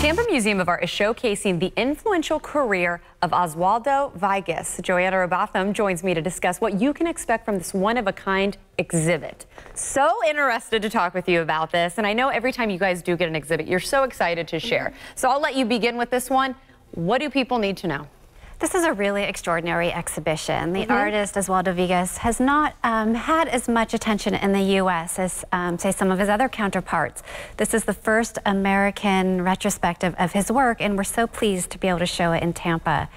Tampa Museum of Art is showcasing the influential career of Oswaldo Vigas. Joanna Robotham joins me to discuss what you can expect from this one-of-a-kind exhibit. So interested to talk with you about this, and I know every time you guys do get an exhibit, you're so excited to share. So I'll let you begin with this one. What do people need to know? This is a really extraordinary exhibition. The artist, Oswaldo Vigas, has not had as much attention in the U.S. as, say, some of his other counterparts. This is the first American retrospective of his work, and we're so pleased to be able to show it in Tampa.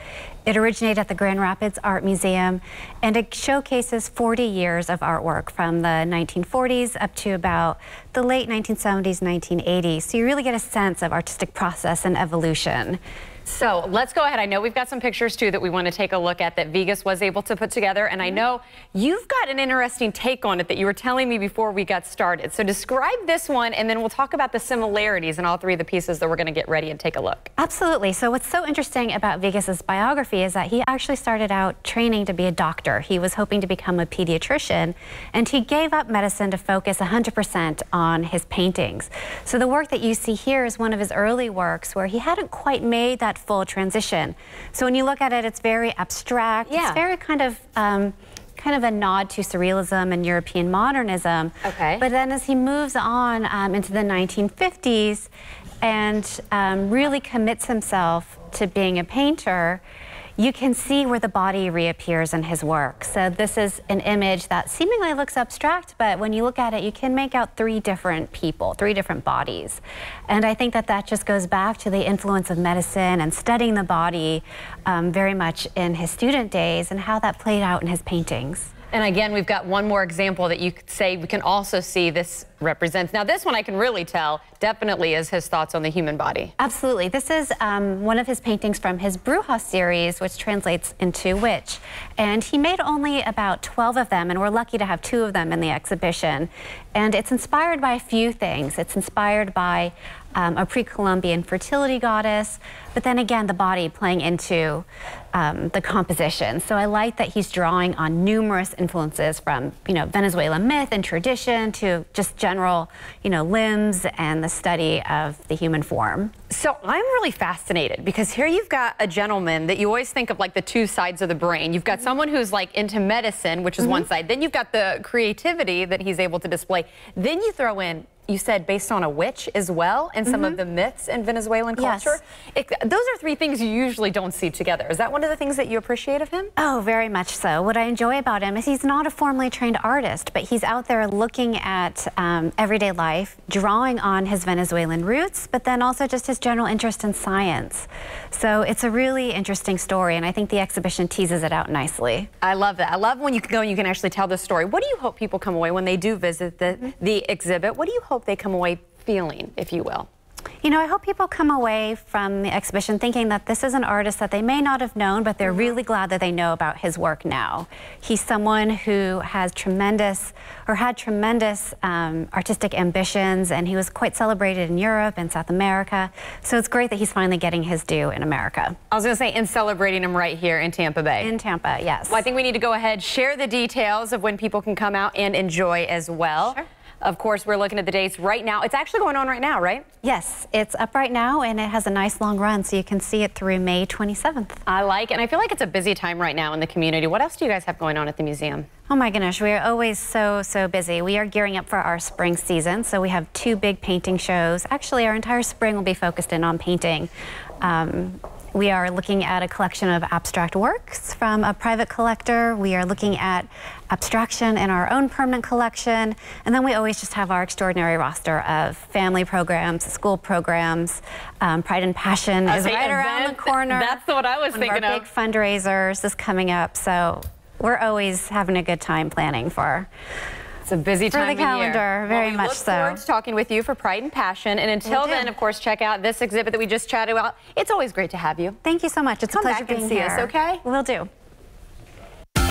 It originated at the Grand Rapids Art Museum, and it showcases 40 years of artwork from the 1940s up to about the late 1970s, 1980s. So you really get a sense of artistic process and evolution. So let's go ahead. I know we've got some pictures too that we want to take a look at that Vigas was able to put together, and I know you've got an interesting take on it that you were telling me before we got started. So describe this one, and then we'll talk about the similarities in all three of the pieces that we're going to get ready and take a look. Absolutely. So what's so interesting about Vigas's biography is that he actually started out training to be a doctor. He was hoping to become a pediatrician, and he gave up medicine to focus 100% on his paintings. So the work that you see here is one of his early works where he hadn't quite made that full transition. So when you look at it, it's very abstract. Yeah. It's very kind of a nod to surrealism and European modernism. Okay. But then as he moves on into the 1950s and really commits himself to being a painter, you can see where the body reappears in his work. So this is an image that seemingly looks abstract, but when you look at it, you can make out three different people, three different bodies. And I think that that just goes back to the influence of medicine and studying the body very much in his student days and how that played out in his paintings. And again, we've got one more example that you could say we can also see this represents. Now, this one I can really tell definitely is his thoughts on the human body. Absolutely. This is one of his paintings from his Bruja series, which translates into witch. And he made only about 12 of them, and we're lucky to have 2 of them in the exhibition. And it's inspired by a few things. It's inspired by a pre-Columbian fertility goddess, but then again, the body playing into the composition. So I like that he's drawing on numerous influences from, Venezuelan myth and tradition to just general, limbs and the study of the human form. So I'm really fascinated because here you've got a gentleman that you always think of like the two sides of the brain. You've got someone who's like into medicine, which is one side. Then you've got the creativity that he's able to display. Then you throw in, you said, based on a witch as well, and some of the myths in Venezuelan culture. Yes. Those are 3 things you usually don't see together. Is that one of the things that you appreciate of him? Oh, very much so. What I enjoy about him is he's not a formally trained artist, but he's out there looking at everyday life, drawing on his Venezuelan roots, but then also just his general interest in science. So it's a really interesting story, and I think the exhibition teases it out nicely. I love that. I love when you can go and you can actually tell the story. What do you hope people come away when they do visit the exhibit? What do you hope they come away feeling, if you will? I hope people come away from the exhibition thinking that this is an artist that they may not have known, but they're really glad that they know about his work now. He's someone who has had tremendous artistic ambitions, and he was quite celebrated in Europe and South America. So it's great that he's finally getting his due in America. I was going to say, and celebrating him right here in Tampa Bay. In Tampa, yes. Well, I think we need to go ahead, share the details of when people can come out and enjoy as well. Sure. Of course, we're looking at the dates right now. It's actually going on right now, right? Yes, it's up right now, and it has a nice long run, so you can see it through May 27th. I like it, and I feel like it's a busy time right now in the community. What else do you guys have going on at the museum? Oh my goodness, we are always so busy. We are gearing up for our spring season, so we have 2 big painting shows. Actually, our entire spring will be focused in on painting. We are looking at a collection of abstract works from a private collector. We are looking at abstraction in our own permanent collection. And then we always just have our extraordinary roster of family programs, school programs. Pride and Passion is right around the corner. That's what I was thinking of. One of our big fundraisers is coming up. So we're always having a good time planning for It's a busy time of year. For the calendar, very much so. We look forward to talking with you for Pride and Passion. And until then, of course, check out this exhibit that we just chatted about. It's always great to have you. Thank you so much. It's a pleasure being here. Come back and see us, okay? Will do.